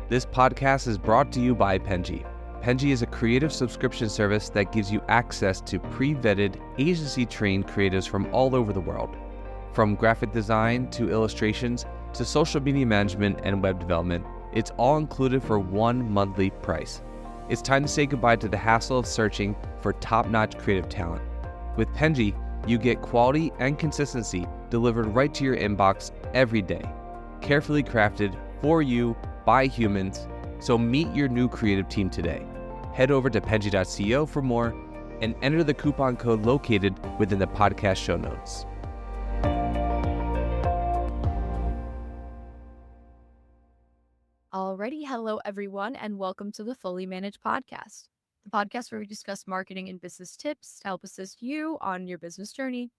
This podcast is brought to you by Penji. Penji is a creative subscription service that gives you access to pre-vetted, agency-trained creatives from all over the world. From graphic design to illustrations to social media management and web development, it's all included for one monthly price. It's time to say goodbye to the hassle of searching for top-notch creative talent. With Penji, you get quality and consistency delivered right to your inbox every day, carefully crafted for you by humans. So meet your new creative team today. Head over to penji.co for more and enter the coupon code located within the podcast show notes. Alrighty, hello everyone, and welcome to the Fully Managed Podcast, the podcast where we discuss marketing and business tips to help assist you on your business journey.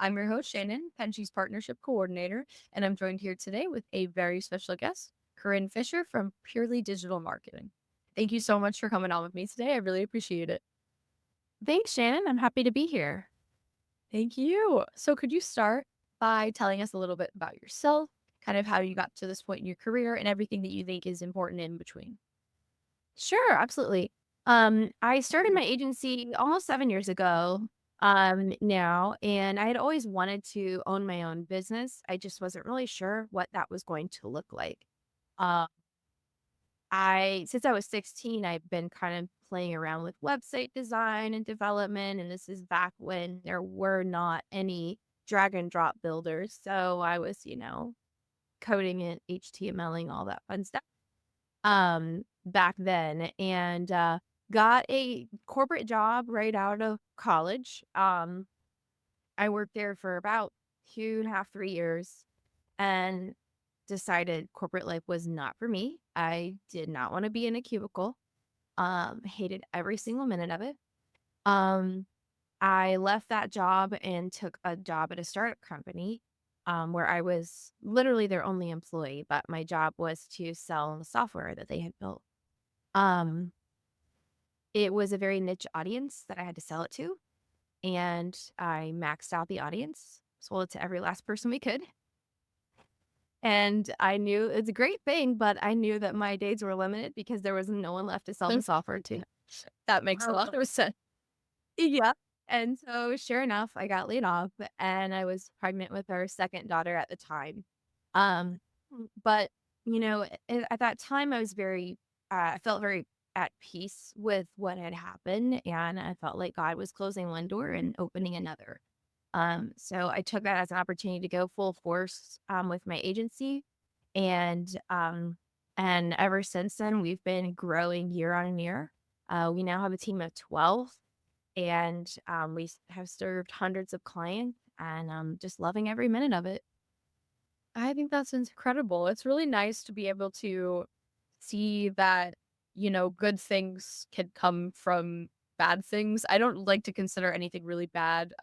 I'm your host, Shannon, Penji's Partnership Coordinator, and I'm joined here today with a very special guest, Corinne Fisher from Purely Digital Marketing. Thank you so much for coming on with me today. I really appreciate it. Thanks, Shannon. I'm happy to be here. Thank you. So could you start by telling us a little bit about yourself, kind of how you got to this point in your career and everything that you think is important in between? Sure, absolutely. I started my agency almost 7 years ago now, and I had always wanted to own my own business. I just wasn't really sure what that was going to look like. Uh, since I was 16, I've been kind of playing around with website design and development, and this is back when there were not any drag and drop builders. So I was, coding it, HTMLing, all that fun stuff back then, and got a corporate job right out of college. I worked there for about 2.5, 3 years and decided corporate life was not for me. I did not want to be in a cubicle. Hated every single minute of it. I left that job and took a job at a startup company where I was literally their only employee, but my job was to sell the software that they had built. Um, it was a very niche audience that I had to sell it to, and I maxed out the audience, sold it to every last person we could. And I knew it's a great thing, but I knew that my days were limited because there was no one left to sell the software to. That makes a lot of sense. Yeah. And so sure enough, I got laid off and I was pregnant with our second daughter at the time. Um, but at that time I felt very at peace with what had happened, and I felt like God was closing one door and opening another. So I took that as an opportunity to go full force with my agency, and ever since then we've been growing year on year. We now have a team of 12, and we have served hundreds of clients, and I'm just loving every minute of it. I think that's incredible. It's really nice to be able to see that, good things can come from bad things. I don't like to consider anything really bad,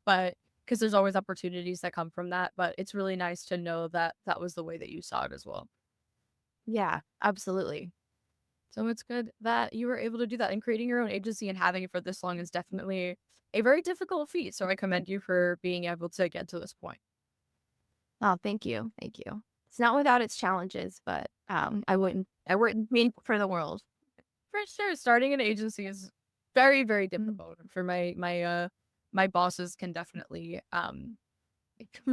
but because there's always opportunities that come from that. But it's really nice to know that that was the way that you saw it as well. Yeah, absolutely. So it's good that you were able to do that, and creating your own agency and having it for this long is definitely a very difficult feat. So I commend you for being able to get to this point. Oh, thank you. Thank you. It's not without its challenges, but I wouldn't mean for the world. For sure, starting an agency is very, very difficult. For my bosses can definitely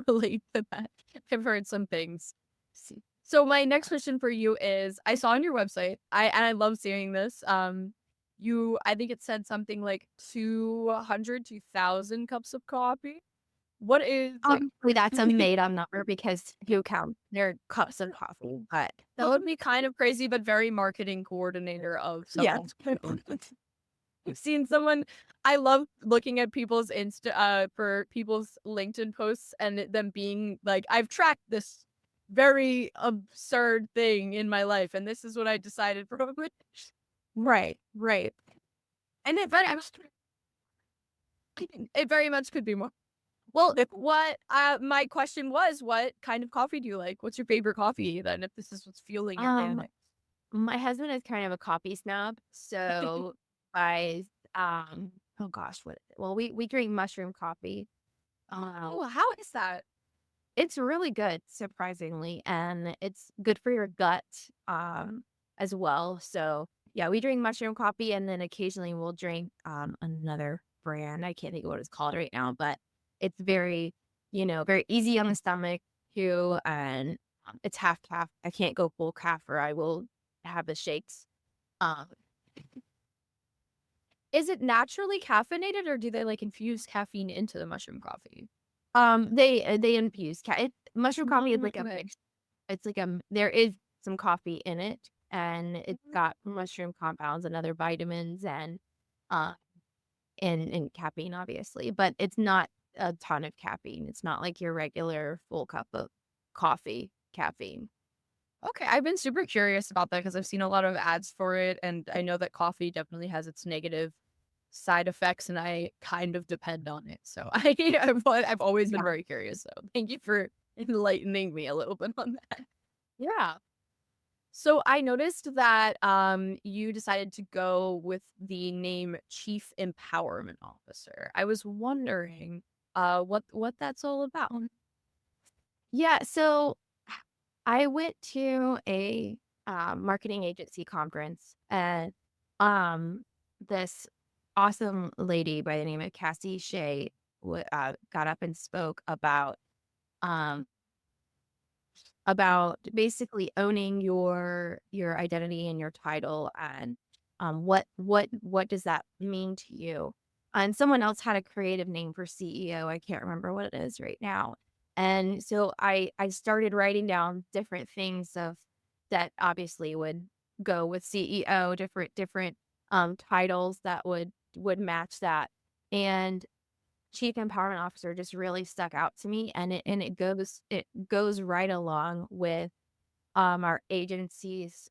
relate to that. I've heard some things. So my next question for you is, I saw on your website, I love seeing this. I think it said something like 200 to 1,000 cups of coffee. What is Obviously, that's a made-up number because who counts their cups of coffee? But that would be kind of crazy, but very marketing coordinator of yeah, someone. I've seen someone. I love looking at people's for people's LinkedIn posts and them being like, I've tracked this very absurd thing in my life, and this is what I decided for it. right. And it very much could be more. Well, what my question was, what kind of coffee do you like? What's your favorite coffee then, if this is what's fueling your panic? My husband is kind of a coffee snob, so I oh gosh, what? Well, we drink mushroom coffee. Oh, how is that? It's really good, surprisingly, and it's good for your gut. as well. So yeah, we drink mushroom coffee, and then occasionally we'll drink another brand. I can't think of what it's called right now, but it's very, very easy on the stomach too, and it's half calf. I can't go full calf, or I will have the shakes. Um, Is it naturally caffeinated or do they like infuse caffeine into the mushroom coffee? they infuse mushroom coffee is like a Okay. mix. It's like there is some coffee in it, and it's Mhm. got mushroom compounds and other vitamins uh and caffeine, obviously, but it's not a ton of caffeine. It's not like your regular full cup of coffee caffeine. Okay, I've been super curious about that because I've seen a lot of ads for it, and I know that coffee definitely has its negative side effects, and I kind of depend on it. So I've always been Yeah. very curious. So thank you for enlightening me a little bit on that. Yeah. So I noticed that you decided to go with the name Chief Empowerment Officer. I was wondering what that's all about. Yeah, so I went to a marketing agency conference, and this awesome lady by the name of Cassie Shea got up and spoke um, about basically owning your identity and your title, and what does that mean to you. And someone else had a creative name for CEO. I can't remember what it is right now. And so I started writing down different things of that obviously would go with CEO, different titles that would match that. And Chief Empowerment Officer just really stuck out to me, and it goes right along with our agency's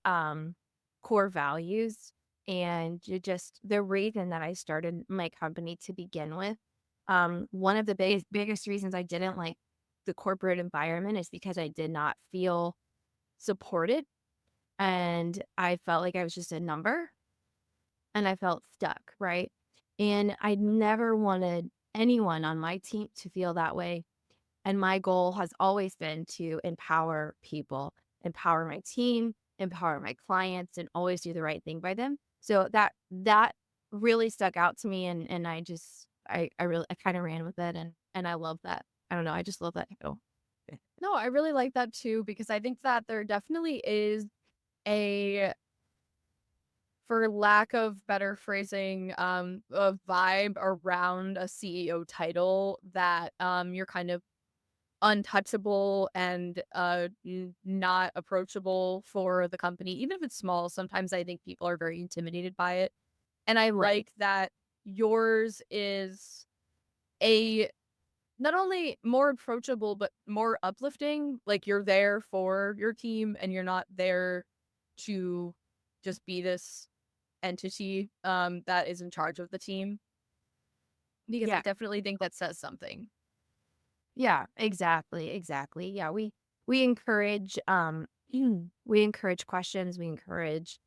core values, and just the reason that I started my company to begin with. One of the biggest reasons I didn't like the corporate environment is because I did not feel supported, and I felt like I was just a number, and I felt stuck, right? And I never wanted anyone on my team to feel that way. And my goal has always been to empower people, empower my team, empower my clients, and always do the right thing by them. So that really stuck out to me, and I kind of ran with it, and I love that. I don't know, I just love that title. No, I really like that too because I think that there definitely is a, for lack of better phrasing, a vibe around a CEO title that you're kind of untouchable and not approachable for the company, even if it's small. Sometimes I think people are very intimidated by it, and I Right. like that yours is a not only more approachable but more uplifting. Like you're there for your team and you're not there to just be this entity that is in charge of the team, because I Yeah. definitely think that says something. Yeah, exactly, exactly. Yeah, we encourage we encourage questions, we encourage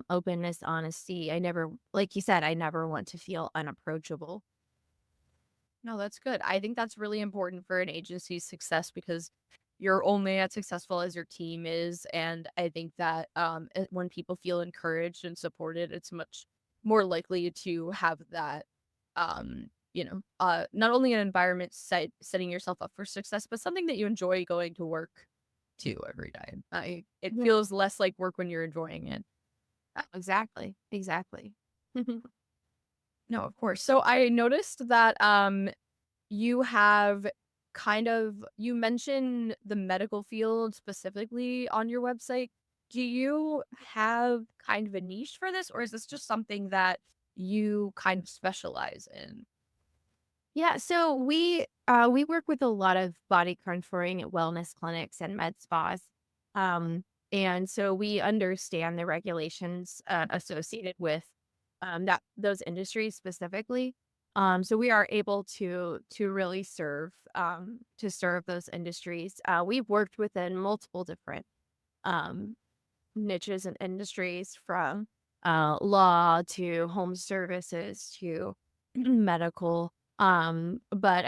openness, honesty. I never, like you said, I never want to feel unapproachable. No, that's good. I think that's really important for an agency's success because you're only as successful as your team is. And I think that when people feel encouraged and supported, it's much more likely to have that, not only an environment setting yourself up for success, but something that you enjoy going to work to every day. It Yeah. feels less like work when you're enjoying it. Exactly. Exactly. No, of course. So I noticed that you have you mentioned the medical field specifically on your website. Do you have kind of a niche for this, or is this just something that you kind of specialize in? Yeah, so we work with a lot of body contouring wellness clinics and med spas. Um, and so we understand the regulations associated with that those industries specifically. So we are able to really serve those industries. We've worked within multiple different um, niches and industries, from law to home services to medical. But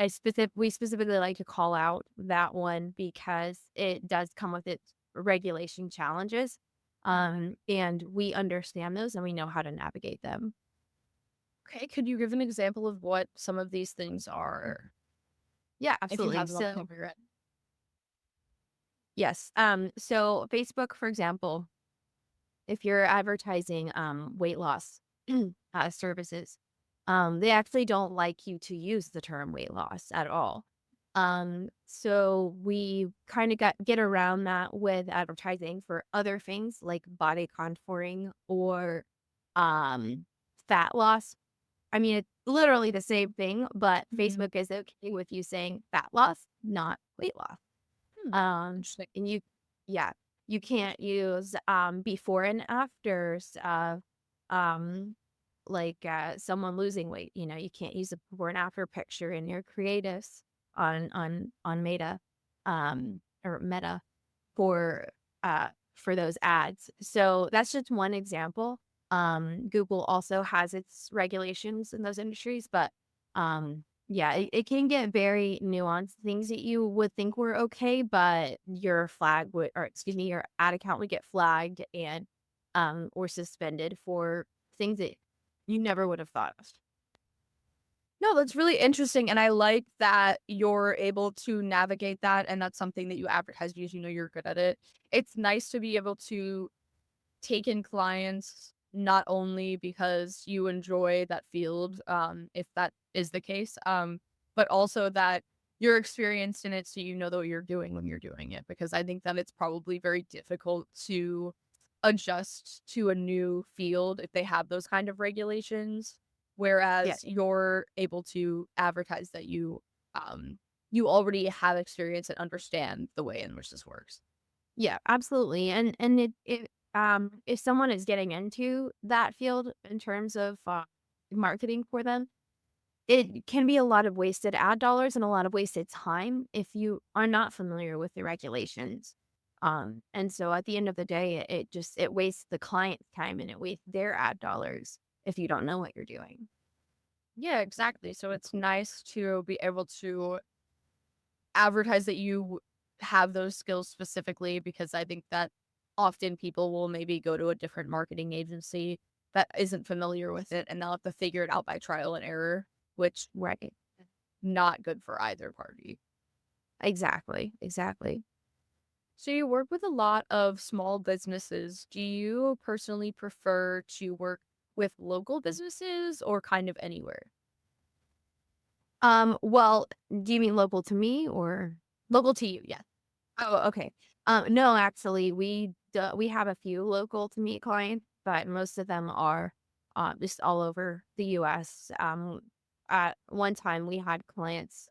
we specifically like to call out that one because it does come with its regulation challenges. And we understand those and we know how to navigate them. Okay, could you give an example of what some of these things are, Yeah, if you absolutely. have them off the So, top of your head? yes. So Facebook, for example, if you're advertising weight loss services, they actually don't like you to use the term weight loss at all. So we kind of get around that with advertising for other things like body contouring or um, fat loss. I mean, it's literally the same thing, but Mhm. Facebook is okay with you saying fat loss, not weight loss. Hmm, interesting. And yeah, you can't use before and afters of um someone losing weight. You can't use a before and after picture in your creatives on Meta or Meta for for those ads. So that's just one example. Google also has its regulations in those industries, but yeah, it can get very nuanced. Things that you would think were okay, but your flag would, or excuse me, your ad account would get flagged and or suspended for things that you never would have thought of. No, that's really interesting, and I like that you're able to navigate that, and that's something that you advertise because you know you're good at it. It's nice to be able to take in clients not only because you enjoy that field, if that is the case, but also that you're experienced in it, so you know what you're doing when you're doing it. Because I think that it's probably very difficult to adjust to a new field if they have those kind of regulations, Yeah. whereas you're able to advertise that you already have experience and understand the way in which this works. Yeah, absolutely. And if someone is getting into that field in terms of marketing for them, it can be a lot of wasted ad dollars and a lot of wasted time if you are not familiar with the regulations. And so at the end of the day, it wastes the client's time and it wastes their ad dollars if you don't know what you're doing. Yeah, exactly. So it's nice to be able to advertise that you have those skills specifically, because I think that often people will maybe go to a different marketing agency that isn't familiar with it, and they'll have to figure it out by trial and error, which Right. not good for either party. Exactly. Exactly. So you work with a lot of small businesses. Do you personally prefer to work with local businesses or kind of anywhere? Well, do you mean local to me or? Local to you, yes. Oh, okay. No, actually, we have a few local to meet clients, but most of them are just all over the U.S. At one time, we had clients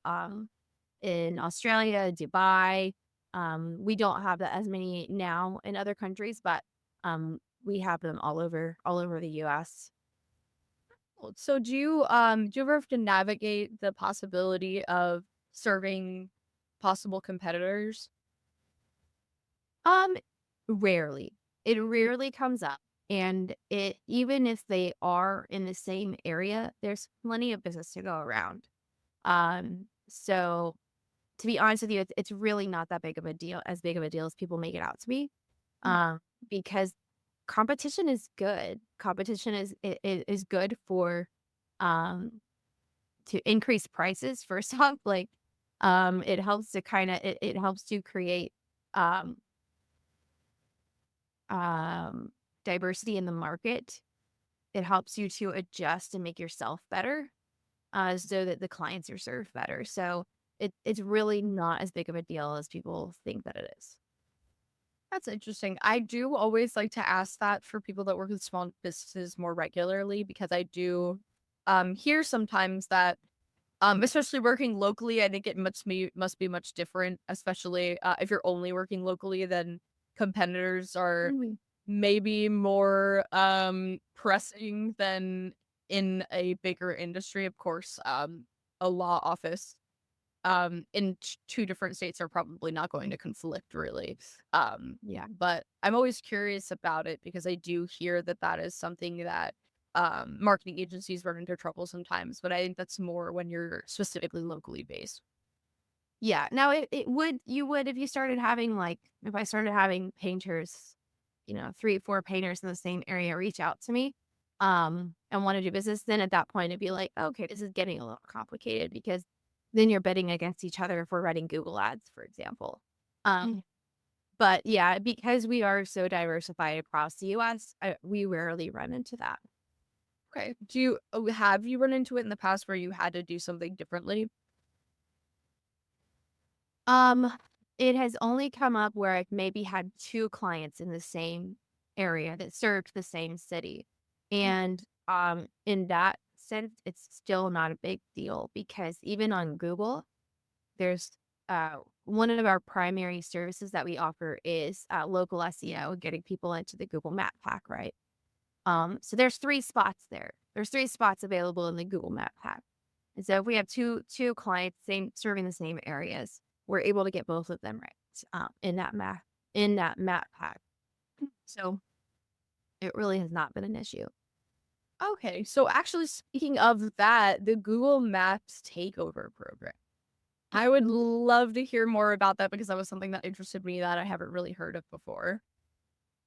in Australia, Dubai. We don't have that as many now in other countries, but we have them all over the U.S. So do you ever have to navigate the possibility of serving possible competitors? Um, Rarely. It rarely comes up. And it even if they are in the same area, there's plenty of business to go around. So to be honest with you, it's really not that big of a deal, as big of a deal as people make it out to be. Mm. Because competition is good. Competition is good for um to increase prices first off. Like it helps to it helps to create um um, diversity in the market. It helps you to adjust and make yourself better so that the clients are served better. So it's really not as big of a deal as people think that it is. That's interesting. I do always like to ask that for people that work with small businesses more regularly, because I do hear sometimes that especially working locally, I think it must be much different, especially if you're only working locally, then competitors are Mhm. maybe more pressing than in a bigger industry. Of course, a law office in two different states are probably not going to conflict really. Yeah. But I'm always curious about it, because I do hear that that is something that marketing agencies run into trouble sometimes, but I think that's more when you're specifically locally based. Yeah. Now it would, you would, if you started having if I started having painters three, four painters in the same area reach out to me and want to do business, then at that point it'd be like, okay, this is getting a little complicated because then you're betting against each other if we're running Google ads, for example. Um, but yeah, because we are so diversified across the US, we rarely run into that. Okay. Have you run into it in the past where you had to do something differently? Um, it has only come up where I've maybe had two clients in the same area that served the same city. And in that sense, it's still not a big deal because even on Google, there's one of our primary services that we offer is local SEO, getting people into the Google Map Pack, right? So there's three spots there. There's three spots available in the Google Map Pack. And so if we have two clients serving the same areas, we're able to get both of them right in that map pack. So it really has not been an issue. Okay. So actually, speaking of that, the Google Maps takeover program. I would love to hear more about that because that was something that interested me that I haven't really heard of before.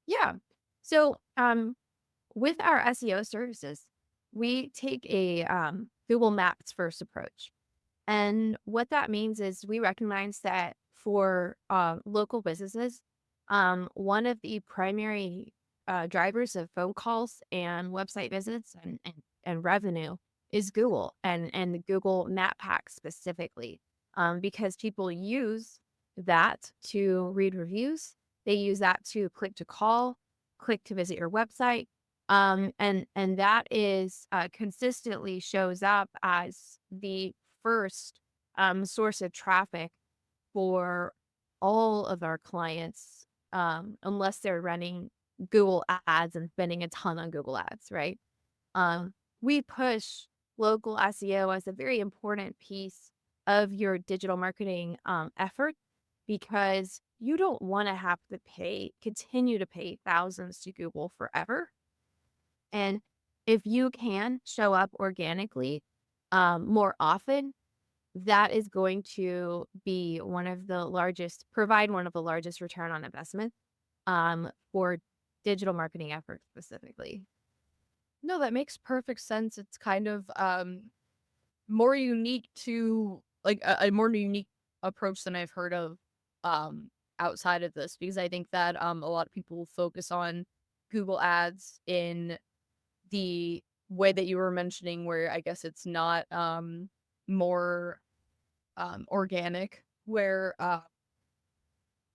Yeah. So with our SEO services, we take a Google Maps first approach. And what that means is we recognize that for local businesses, one of the primary drivers of phone calls and website visits and revenue is Google and the Google Map Pack specifically, because people use that to read reviews. They use that to click to call, click to visit your website. And that is consistently shows up as the first source of traffic for all of our clients, unless they're running Google ads and spending a ton on Google ads, right? We push local SEO as a very important piece of your digital marketing effort because you don't want to have to continue to pay thousands to Google forever. And if you can show up organically more often, that is going to be provide one of the largest return on investment for digital marketing efforts specifically. No, that makes perfect sense. It's kind of more unique to like a more unique approach than I've heard of outside of this because I think that a lot of people focus on Google ads in the way that you were mentioning where I guess it's not more organic where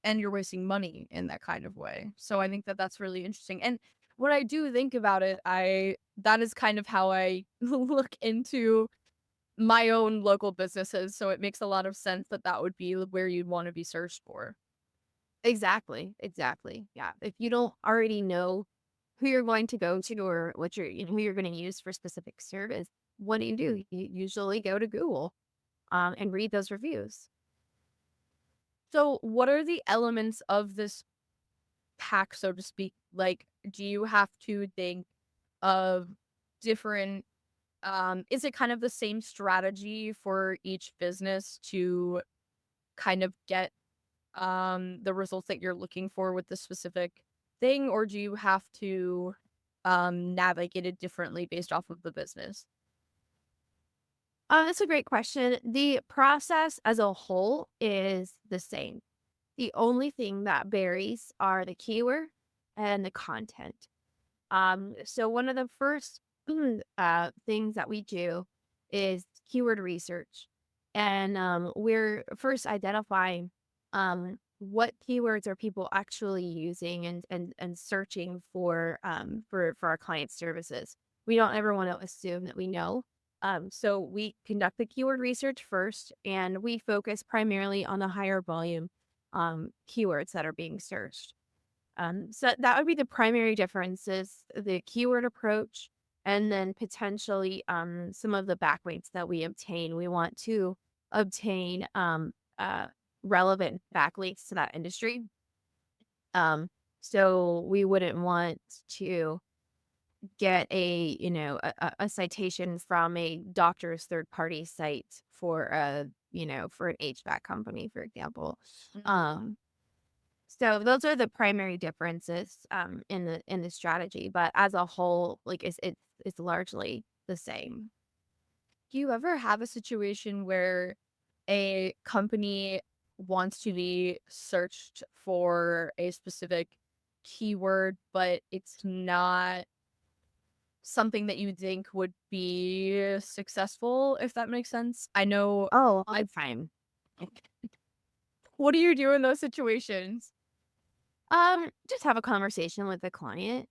and you're wasting money in that kind of way. So I think that that's really interesting. And when I do think about it, that is kind of how I look into my own local businesses. So it makes a lot of sense that that would be where you'd want to be searched for. Exactly. Yeah. If you don't already know who you're going to go to or who you're going to use for specific service, what do? You usually go to Google and read those reviews. So what are the elements of this pack, so to speak? Like, do you have to think of different is it kind of the same strategy for each business to kind of get the results that you're looking for with the specific thing, or do you have to navigate it differently based off of the business? That's a great question. The process as a whole is the same. The only thing that varies are the keyword and the content. So one of the first things that we do is keyword research. And we're first identifying what keywords are people actually using and searching for our client services. We don't ever want to assume that we know. So we conduct the keyword research first, and we focus primarily on the higher volume keywords that are being searched. So that would be the primary differences, the keyword approach, and then potentially some of the backlinks that we obtain. We want to obtain relevant backlinks to that industry. So we wouldn't want to get a citation from a doctor's third party site for for an HVAC company, for example. Mhm. So those are the primary differences in the strategy, but as a whole, like it's largely the same. Do you ever have a situation where a company wants to be searched for a specific keyword, but it's not something that you think would be successful, if that makes sense? I know Oh, all I the time. what do you do in those situations? Just have a conversation with the client.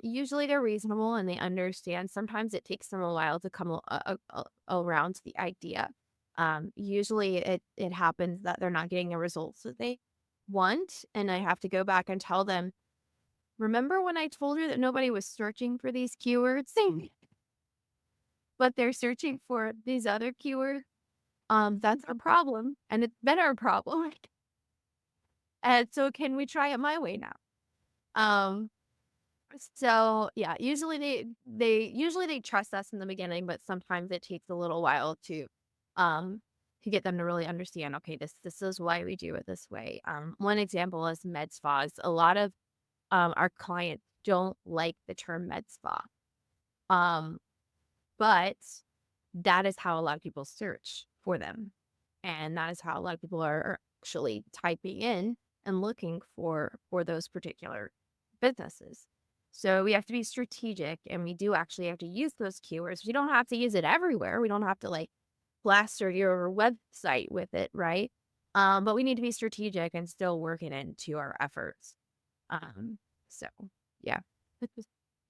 Usually they're reasonable and they understand. Sometimes it takes them a while to come around to the idea. Usually it happens that they're not getting the results that they want, and I have to go back and tell them, remember when I told you that nobody was searching for these keywords, but they're searching for these other keywords? That's our problem, and it's been our problem. And so can we try it my way now? Um, So yeah, usually they trust us in the beginning, but sometimes it takes a little while um to get them to really understand, okay, this is why we do it this way. One example is med spas. A lot of our clients don't like the term med spa. Um, but that is how a lot of people search for them. And that is how a lot of people are actually typing in and looking for those particular businesses. So we have to be strategic, and we do actually have to use those keywords. We don't have to use it everywhere. We don't have to like plaster your website with it, right? But we need to be strategic and still work it into our efforts. Um, so yeah.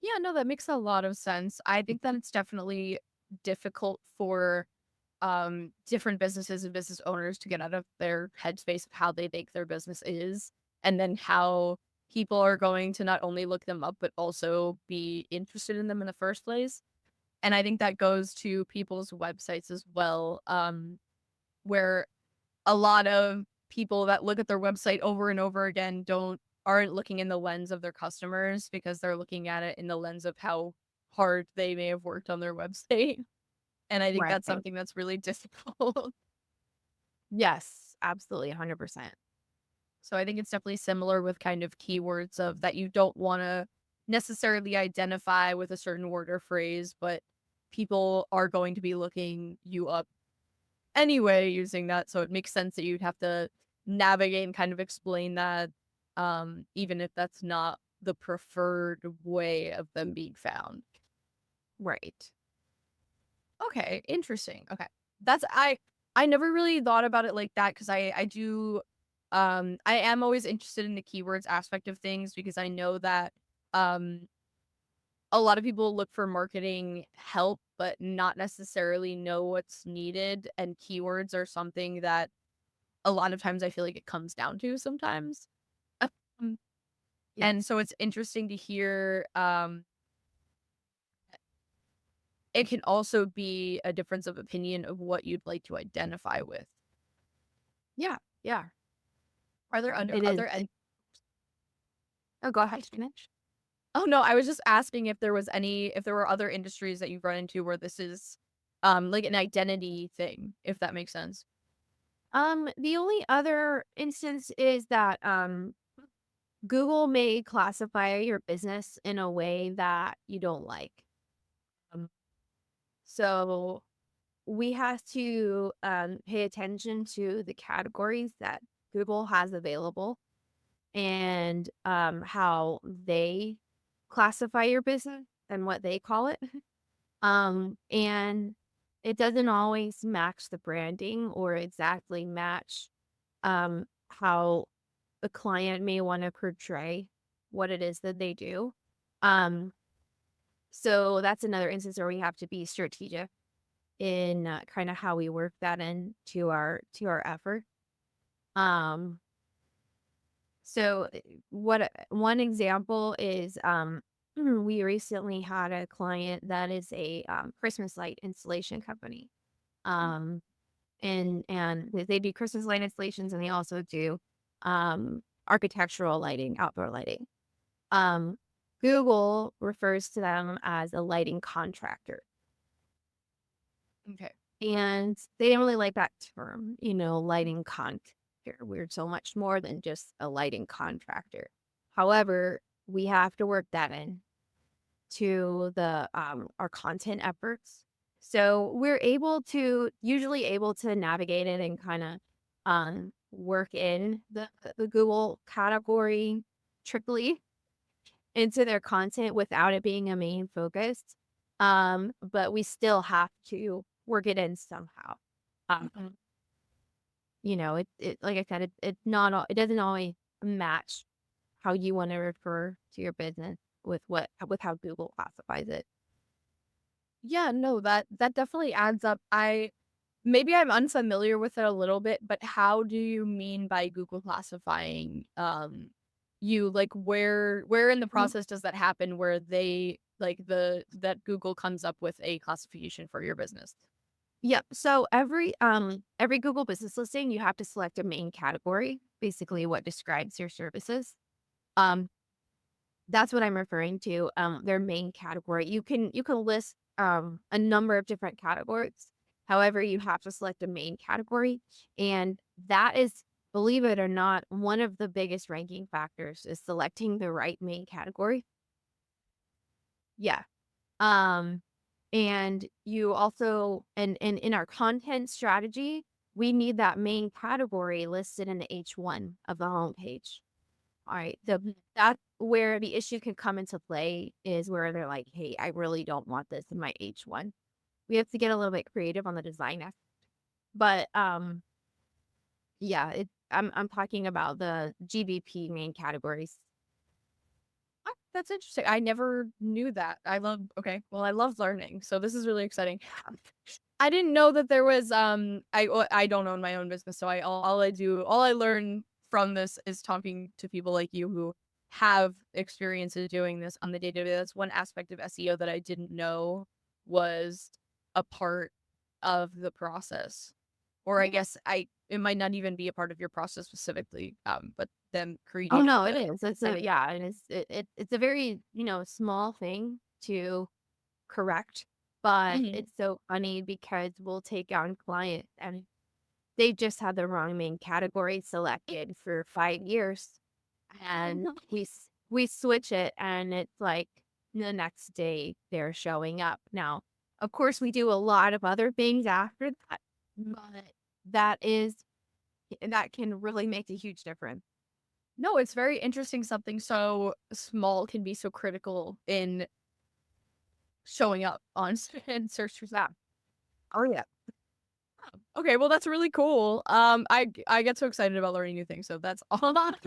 Yeah, no, that makes a lot of sense. I think that it's definitely difficult for different businesses and business owners to get out of their headspace of how they think their business is, and then how people are going to not only look them up but also be interested in them in the first place. And I think that goes to people's websites as well, where a lot of people that look at their website over and over again aren't looking in the lens of their customers, because they're looking at it in the lens of how hard they may have worked on their website. And I think Right. that's something that's really difficult. Yes, absolutely, 100%. So I think it's definitely similar with kind of keywords of that you don't want to necessarily identify with a certain word or phrase, but people are going to be looking you up anyway using that. So it makes sense that you'd have to navigate and kind of explain that, even if that's not the preferred way of them being found. Right. Okay, interesting. Okay. That's I never really thought about it like that, because I do I am always interested in the keywords aspect of things, because I know that um a lot of people look for marketing help but not necessarily know what's needed, and keywords are something that a lot of times I feel like it comes down to sometimes. Um, and Yes. so it's interesting to hear it can also be a difference of opinion of what you'd like to identify with. Yeah. Yeah. Are there under It is. other any Oh, go ahead, finish. Oh, no, I was just asking if there were other industries that you've run into where this is, like an identity thing, if that makes sense. The only other instance is that Google may classify your business in a way that you don't like. Um, so we have to pay attention to the categories that Google has available, and how they classify your business and what they call it. And it doesn't always match the branding or exactly match how the client may want to portray what it is that they do. Um, so that's another instance where we have to be strategic in kind of how we work that into our effort. Um, so one example is we recently had a client that is a Christmas light installation company. Um, and they do Christmas light installations, and they also do architectural lighting, outdoor lighting. Um, Google refers to them as a lighting contractor, Okay. and they didn't really like that term, lighting contractor. We're so much more than just a lighting contractor. However, we have to work that in to the our content efforts. So we're usually able to navigate it and kind of work in the Google category trickly into their content without it being a main focus. But we still have to work it in somehow. Um, Mhm. it like I said, it doesn't always match how you want to refer to your business with how Google classifies it. Yeah, no, that definitely adds up. Maybe I'm unfamiliar with it a little bit, but how do you mean by Google classifying you? Like where in the Mm. process does that happen where they like the that Google comes up with a classification for your business? Yep. So every Google business listing, you have to select a main category, basically what describes your services. Um, that's what I'm referring to. Their main category. You can list a number of different categories. However, you have to select a main category, and that is, believe it or not, one of the biggest ranking factors is selecting the right main category. Yeah. Um, and you also, and in our content strategy, we need that main category listed in the H1 of the homepage. All right. That's where the issue can come into play is where they're like, hey, I really don't want this in my H1. We have to get a little bit creative on the design aspect. But yeah, I'm talking about the GBP main categories. Ah, that's interesting. I never knew that. I love learning. So this is really exciting. I didn't know that there was I don't own my own business, so all I learn from this is talking to people like you who have experiences doing this on the day-to-day. That's one aspect of SEO that I didn't know was a part of the process. Or I guess it might not even be a part of your process specifically, but them Oh creating no, it the is. It's kind a of yeah, and it's a very, small thing to correct, but Mhm. it's so funny because we'll take on clients and they just had the wrong main category selected for 5 years, and we switch it, and it's like the next day they're showing up. Now, of course, we do a lot of other things after that, but that is that can really make a huge difference. No, it's very interesting something so small can be so critical in showing up on in search results. Yeah. Oh, yeah. Okay, well that's really cool. I get so excited about learning new things, so that's all that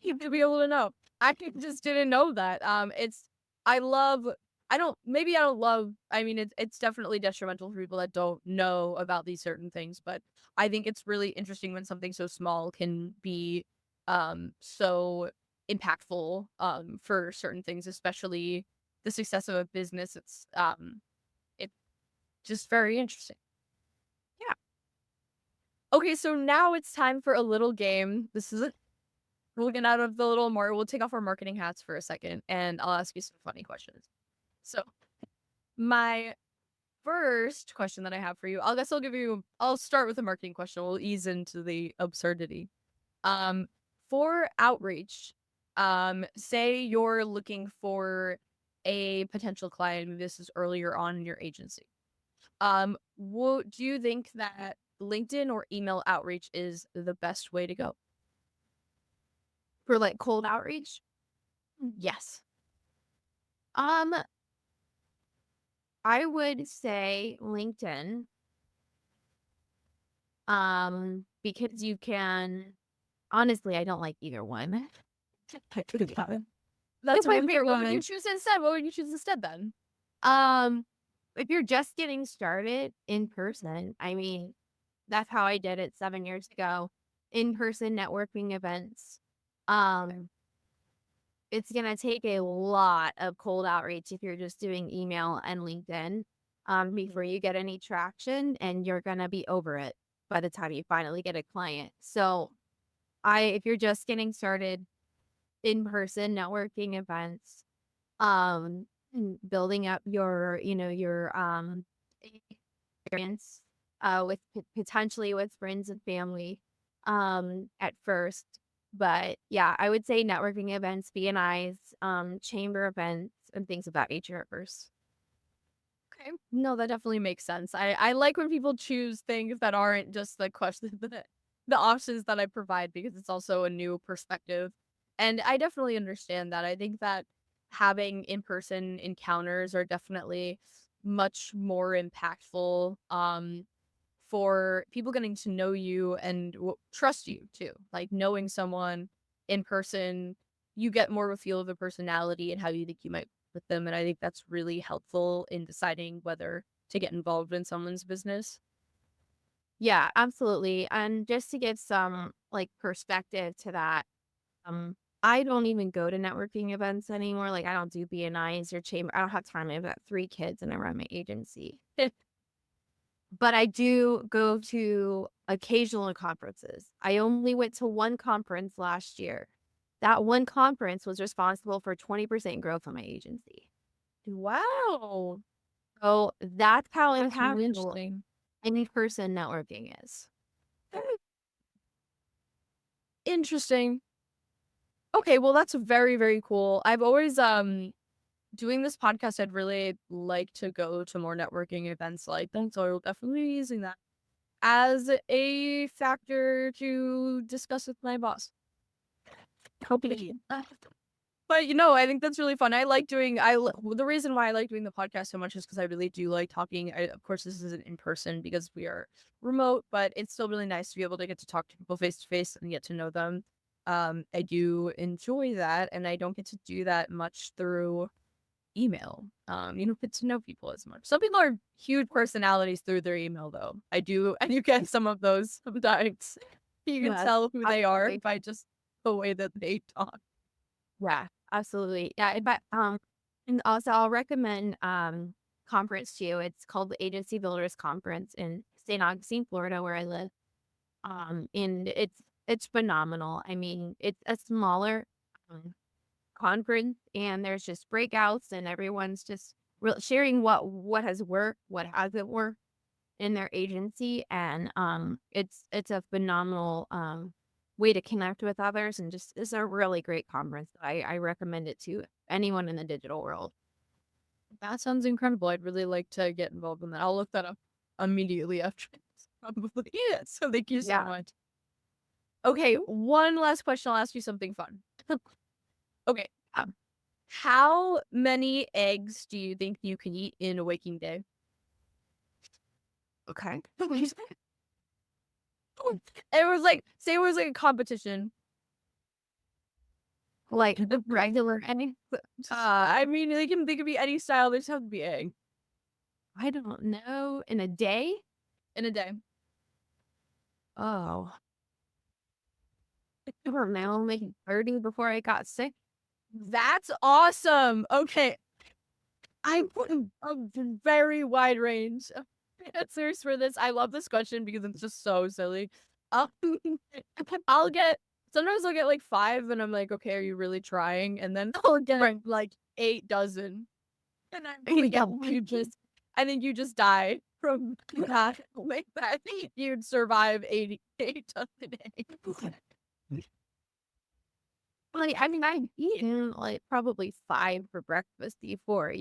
you to be able to know. I just didn't know that. I love I don't love I mean it's definitely detrimental for people that don't know about these certain things, but I think it's really interesting when something so small can be so impactful for certain things, especially the success of a business. It's just very interesting. Yeah. Okay, so now it's time for a little game. This is it. We'll get out of the little more. We'll take off our marketing hats for a second, and I'll ask you some funny questions. So, my first question that I have for you, I'll start with a marketing question. We'll ease into the absurdity. Um, for outreach, say you're looking for a potential client. This is earlier on in your agency. Do you think that LinkedIn or email outreach is the best way to go? For like cold outreach. Yes. Um, I would say LinkedIn, because you can honestly, I don't like either one. I couldn't have it. That's My really fair. favorite What would you one. choose instead? What would you choose instead then? Um, if you're just getting started in person, I mean, that's how I did it 7 years ago. In-person networking events. Um, it's gonna take a lot of cold outreach if you're just doing email and LinkedIn, before you get any traction, and you're gonna be over it by the time you finally get a client. So, if you're just getting started, in-person networking events, building up your experience, with potentially with friends and family. at first. But yeah, I would say networking events, BNIs, chamber events, and things of that nature at first. Okay. No, that definitely makes sense. I like when people choose things that aren't just the question the options that I provide because it's also a new perspective. And I definitely understand that. I think that having in-person encounters are definitely much more impactful for people getting to know you and trust you too. Like knowing someone in person, you get more of a feel of the personality and how you think you might with them. And I think that's really helpful in deciding whether to get involved in someone's business. Yeah, absolutely. And just to give some like perspective to that, I don't even go to networking events anymore. Like I don't do BNIs or chamber. I don't have time. I've got 3 kids and I run my agency. But I do go to occasional conferences. I only went to one conference last year. That one conference was responsible for 20% growth on my agency. Wow. So that's how That's really impactful interesting. in-person networking is. Interesting. Okay, well that's very, very cool. I've always doing this podcast, I'd really like to go to more networking events like that. So I will definitely be using that as a factor to discuss with my boss. Hopefully. But I think that's really fun. I like doing. The reason why I like doing the podcast so much is because I really do like talking. Of course, this isn't in person because we are remote, but it's still really nice to be able to get to talk to people face to face and get to know them. I do enjoy that, and I don't get to do that much through email. You don't get to know people as much. Some people are huge personalities through their email, though. I do get some of those sometimes. You can Yes, tell who they are absolutely. by just the way that they talk. Yeah, absolutely. Yeah, but and also I'll recommend conference to you. It's called the Agency Builders Conference in St. Augustine, Florida, where I live. And it's phenomenal. I mean, it's a smaller um, conference, and there's just breakouts, and everyone's just sharing what has worked, what hasn't worked in their agency, and it's a phenomenal way to connect with others, and just it's a really great conference. I recommend it to anyone in the digital world. That sounds incredible. I'd really like to get involved in that. I'll look that up immediately after this, probably. Yeah, so thank you so Yeah. much. Okay, one last question. I'll ask you something fun. Okay. How many eggs do you think you can eat in a waking day? Okay. It was like, say it was like a competition. Like the regular any I mean, they could be any style. They just have to be egg I don't know, in a day? in a day. Oh. I don't know, maybe 30 before I got sick. That's awesome. Okay, I put a very wide range of answers for this. I love this question because it's just so silly. Um, I'll get sometimes I'll get like 5, and I'm like, okay, are you really trying? And then I'll get like 8 dozen, and I'm like, Yeah. and then you just die from that. Like that, you'd survive 88 dozen eggs. I mean, I've eaten like probably 5 for breakfast before,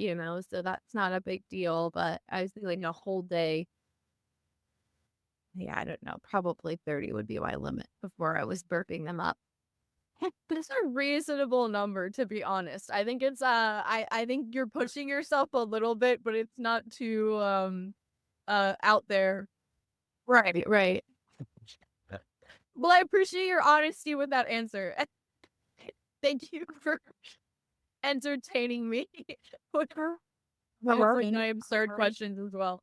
so that's not a big deal. But I was thinking a whole day. Yeah, I don't know. Probably 30 would be my limit before I was burping them up. That's a reasonable number, to be honest. I think it's I think you're pushing yourself a little bit, but it's not too out there. Right, right. Well, I appreciate your honesty with that answer. Thank you for entertaining me with answering my absurd questions as well.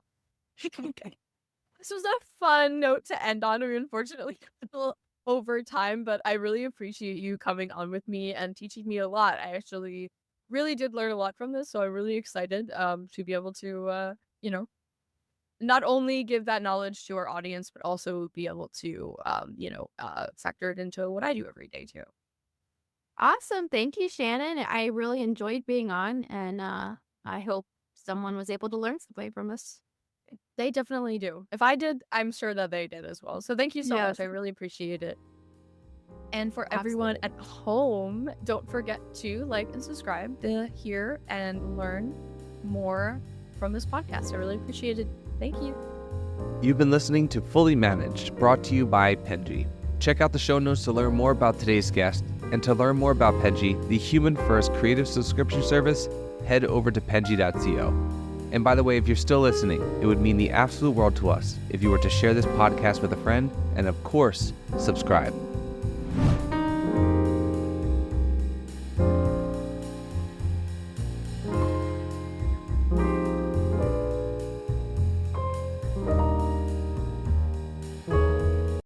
This was a fun note to end on. We unfortunately got a little over time, but I really appreciate you coming on with me and teaching me a lot. I actually really did learn a lot from this, so I'm really excited to be able to not only give that knowledge to our audience, but also be able to factor it into what I do every day too. Awesome. Thank you, Shannon. I really enjoyed being on, and I hope someone was able to learn something from this. They definitely do. If I did, I'm sure that they did as well. So thank you so Yes. much. I really appreciate it. And for everyone at home, don't forget to like and subscribe to hear and learn more from this podcast. I really appreciate it. Thank you. You've been listening to Fully Managed, brought to you by Penji. Check out the show notes to learn more about today's guest, and to learn more about Penji, the human-first creative subscription service, head over to penji.co. And by the way, if you're still listening, it would mean the absolute world to us if you were to share this podcast with a friend and, of course, subscribe.